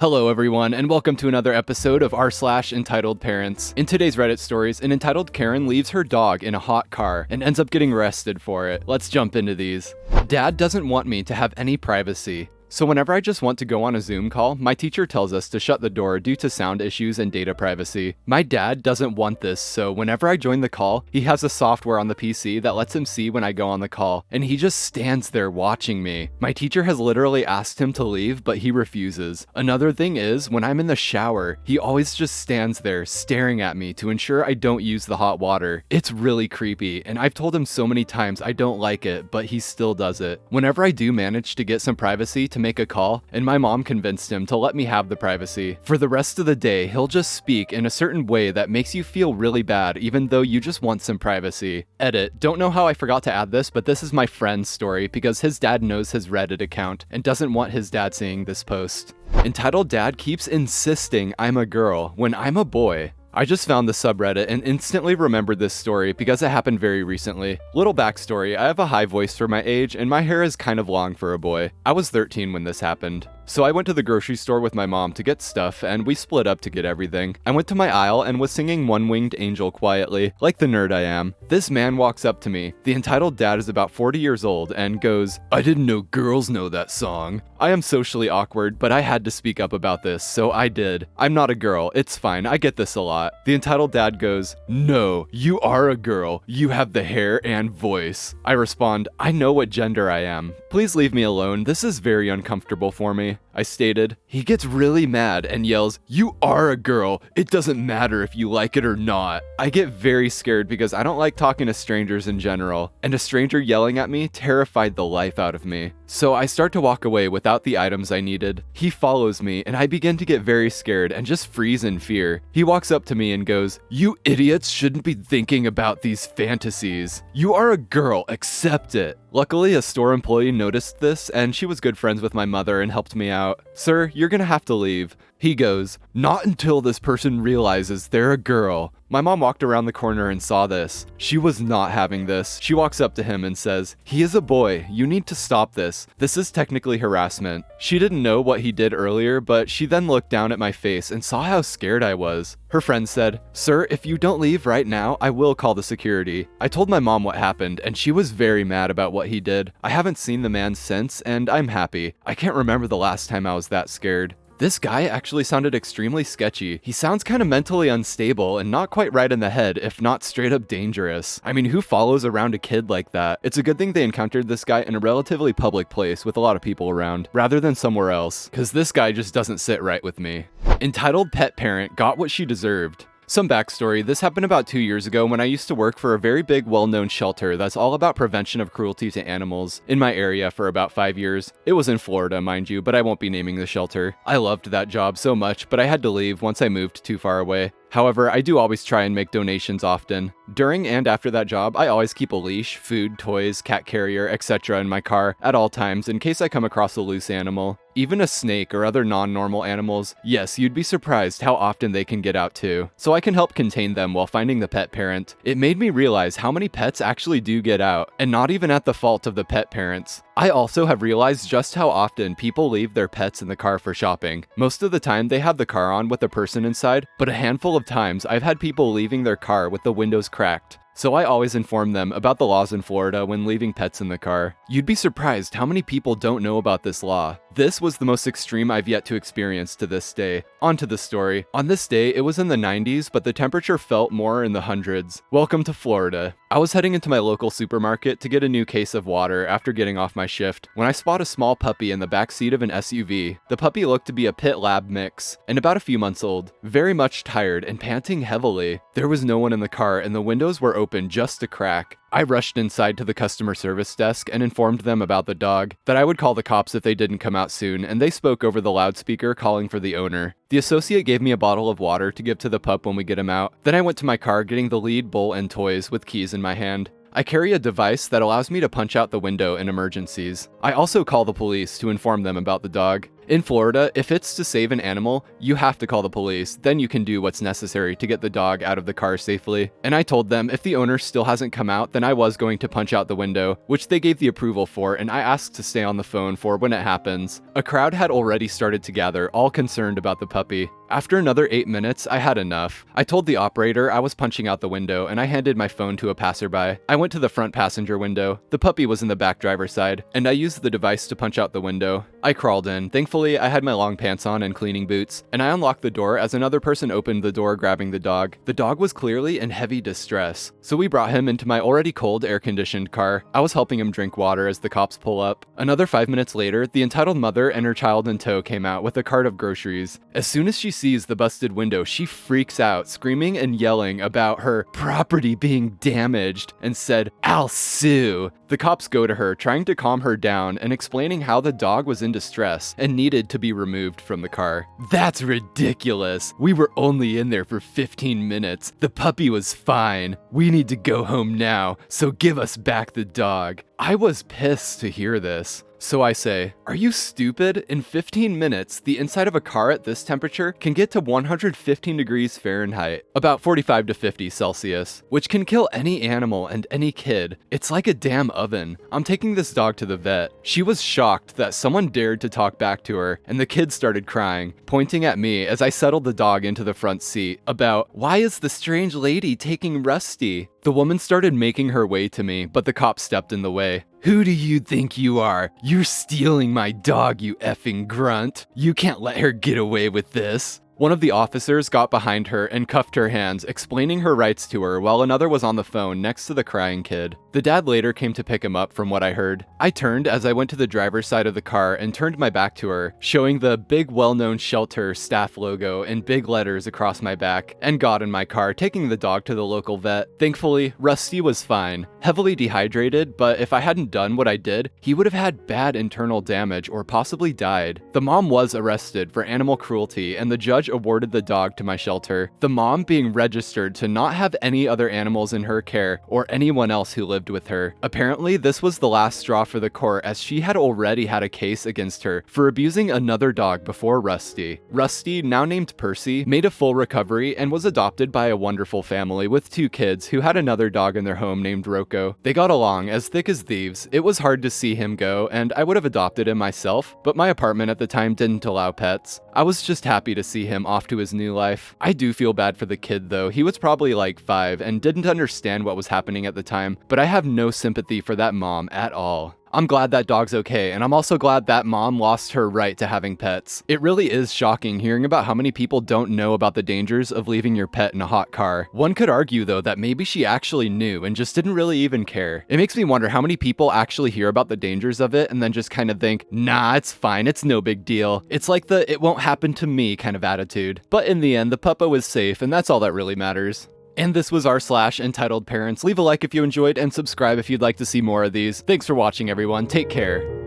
Hello everyone, and welcome to another episode of r/Entitled Parents. In today's Reddit stories, an entitled Karen leaves her dog in a hot car and ends up getting arrested for it. Let's jump into these. Dad doesn't want me to have any privacy. So whenever I just want to go on a Zoom call, my teacher tells us to shut the door due to sound issues and data privacy. My dad doesn't want this, so whenever I join the call, he has a software on the PC that lets him see when I go on the call, and he just stands there watching me. My teacher has literally asked him to leave, but he refuses. Another thing is, when I'm in the shower, he always just stands there staring at me to ensure I don't use the hot water. It's really creepy, and I've told him so many times I don't like it, but he still does it. Whenever I do manage to get some privacy to make a call, and my mom convinced him to let me have the privacy. For the rest of the day, he'll just speak in a certain way that makes you feel really bad even though you just want some privacy. Edit. Don't know how I forgot to add this, but this is my friend's story because his dad knows his Reddit account and doesn't want his dad seeing this post. Entitled Dad keeps insisting I'm a girl when I'm a boy. I just found the subreddit and instantly remembered this story because it happened very recently. Little backstory, I have a high voice for my age and my hair is kind of long for a boy. I was 13 when this happened. So I went to the grocery store with my mom to get stuff, and we split up to get everything. I went to my aisle and was singing One Winged Angel quietly, like the nerd I am. This man walks up to me. The entitled dad is about 40 years old and goes, "I didn't know girls know that song." I am socially awkward, but I had to speak up about this, so I did. I'm not a girl, it's fine, I get this a lot. The entitled dad goes, "No, you are a girl. You have the hair and voice." I respond, "I know what gender I am. Please leave me alone, this is very uncomfortable for me." I stated. He gets really mad and yells, "You are a girl. It doesn't matter if you like it or not." I get very scared because I don't like talking to strangers in general, and a stranger yelling at me terrified the life out of me. So I start to walk away without the items I needed. He follows me and I begin to get very scared and just freeze in fear. He walks up to me and goes, "You idiots shouldn't be thinking about these fantasies. You are a girl, accept it." Luckily, a store employee noticed this and she was good friends with my mother and helped me out. "Sir, you're gonna have to leave." He goes, "Not until this person realizes they're a girl." My mom walked around the corner and saw this. She was not having this. She walks up to him and says, "He is a boy. You need to stop this. This is technically harassment." She didn't know what he did earlier, but she then looked down at my face and saw how scared I was. Her friend said, "Sir, if you don't leave right now, I will call the security." I told my mom what happened, and she was very mad about what he did. I haven't seen the man since, and I'm happy. I can't remember the last time I was that scared. This guy actually sounded extremely sketchy. He sounds kind of mentally unstable and not quite right in the head, if not straight up dangerous. I mean, who follows around a kid like that? It's a good thing they encountered this guy in a relatively public place with a lot of people around, rather than somewhere else, because this guy just doesn't sit right with me. Entitled pet parent got what she deserved. Some backstory, this happened about 2 years ago when I used to work for a very big well-known shelter that's all about prevention of cruelty to animals in my area for about 5 years. It was in Florida, mind you, but I won't be naming the shelter. I loved that job so much, but I had to leave once I moved too far away. However, I do always try and make donations often. During and after that job, I always keep a leash, food, toys, cat carrier, etc. in my car at all times in case I come across a loose animal. Even a snake or other non-normal animals, yes, you'd be surprised how often they can get out too. So I can help contain them while finding the pet parent. It made me realize how many pets actually do get out, and not even at the fault of the pet parents. I also have realized just how often people leave their pets in the car for shopping. Most of the time they have the car on with a person inside, but a handful of times I've had people leaving their car with the windows cracked. So I always inform them about the laws in Florida when leaving pets in the car. You'd be surprised how many people don't know about this law. This was the most extreme I've yet to experience to this day. On to the story. On this day, it was in the 90s, but the temperature felt more in the hundreds. Welcome to Florida. I was heading into my local supermarket to get a new case of water after getting off my shift when I spot a small puppy in the back seat of an SUV. The puppy looked to be a pit lab mix and about a few months old, very much tired and panting heavily. There was no one in the car and the windows were open just a crack. I rushed inside to the customer service desk and informed them about the dog, that I would call the cops if they didn't come out soon, and they spoke over the loudspeaker calling for the owner. The associate gave me a bottle of water to give to the pup when we get him out. Then I went to my car getting the lead, bowl, and toys with keys in my hand. I carry a device that allows me to punch out the window in emergencies. I also call the police to inform them about the dog. In Florida, if it's to save an animal, you have to call the police, then you can do what's necessary to get the dog out of the car safely. And I told them if the owner still hasn't come out, then I was going to punch out the window, which they gave the approval for, and I asked to stay on the phone for when it happens. A crowd had already started to gather, all concerned about the puppy. After another 8 minutes, I had enough. I told the operator I was punching out the window, and I handed my phone to a passerby. I went to the front passenger window. The puppy was in the back driver's side, and I used the device to punch out the window. I crawled in. Thankfully, I had my long pants on and cleaning boots, and I unlocked the door as another person opened the door grabbing the dog. The dog was clearly in heavy distress, so we brought him into my already cold air-conditioned car. I was helping him drink water as the cops pull up. Another 5 minutes later, the entitled mother and her child in tow came out with a cart of groceries. As soon as she sees the busted window, she freaks out, screaming and yelling about her property being damaged, and said, "I'll sue." The cops go to her, trying to calm her down and explaining how the dog was in distress and needed to be removed from the car. "That's ridiculous. We were only in there for 15 minutes. The puppy was fine. We need to go home now, so give us back the dog." I was pissed to hear this. So I say, "Are you stupid? In 15 minutes, the inside of a car at this temperature can get to 115 degrees Fahrenheit, about 45 to 50 Celsius, which can kill any animal and any kid. It's like a damn oven. I'm taking this dog to the vet." She was shocked that someone dared to talk back to her, and the kid started crying, pointing at me as I settled the dog into the front seat about, "Why is the strange lady taking Rusty?" The woman started making her way to me, but the cop stepped in the way. "Who do you think you are? You're stealing my dog, you effing grunt. You can't let her get away with this." One of the officers got behind her and cuffed her hands, explaining her rights to her while another was on the phone next to the crying kid. The dad later came to pick him up from what I heard. I turned as I went to the driver's side of the car and turned my back to her, showing the big well-known shelter staff logo in big letters across my back, and got in my car, taking the dog to the local vet. Thankfully, Rusty was fine, heavily dehydrated, but if I hadn't done what I did, he would have had bad internal damage or possibly died. The mom was arrested for animal cruelty, and the judge awarded the dog to my shelter, the mom being registered to not have any other animals in her care or anyone else who lived with her. Apparently, this was the last straw for the court, as she had already had a case against her for abusing another dog before Rusty. Rusty, now named Percy, made a full recovery and was adopted by a wonderful family with 2 kids who had another dog in their home named Rocco. They got along as thick as thieves. It was hard to see him go, and I would have adopted him myself, but my apartment at the time didn't allow pets. I was just happy to see him off to his new life. I do feel bad for the kid though. He was probably like 5 and didn't understand what was happening at the time, but I have no sympathy for that mom at all. I'm glad that dog's okay, and I'm also glad that mom lost her right to having pets. It really is shocking hearing about how many people don't know about the dangers of leaving your pet in a hot car. One could argue though that maybe she actually knew and just didn't really even care. It makes me wonder how many people actually hear about the dangers of it and then just kind of think, "Nah, it's fine, it's no big deal." It's like the "it won't happen to me" kind of attitude. But in the end, the puppo was safe, and that's all that really matters. And this was r/entitled parents. Leave a like if you enjoyed and subscribe if you'd like to see more of these. Thanks for watching, everyone. Take care.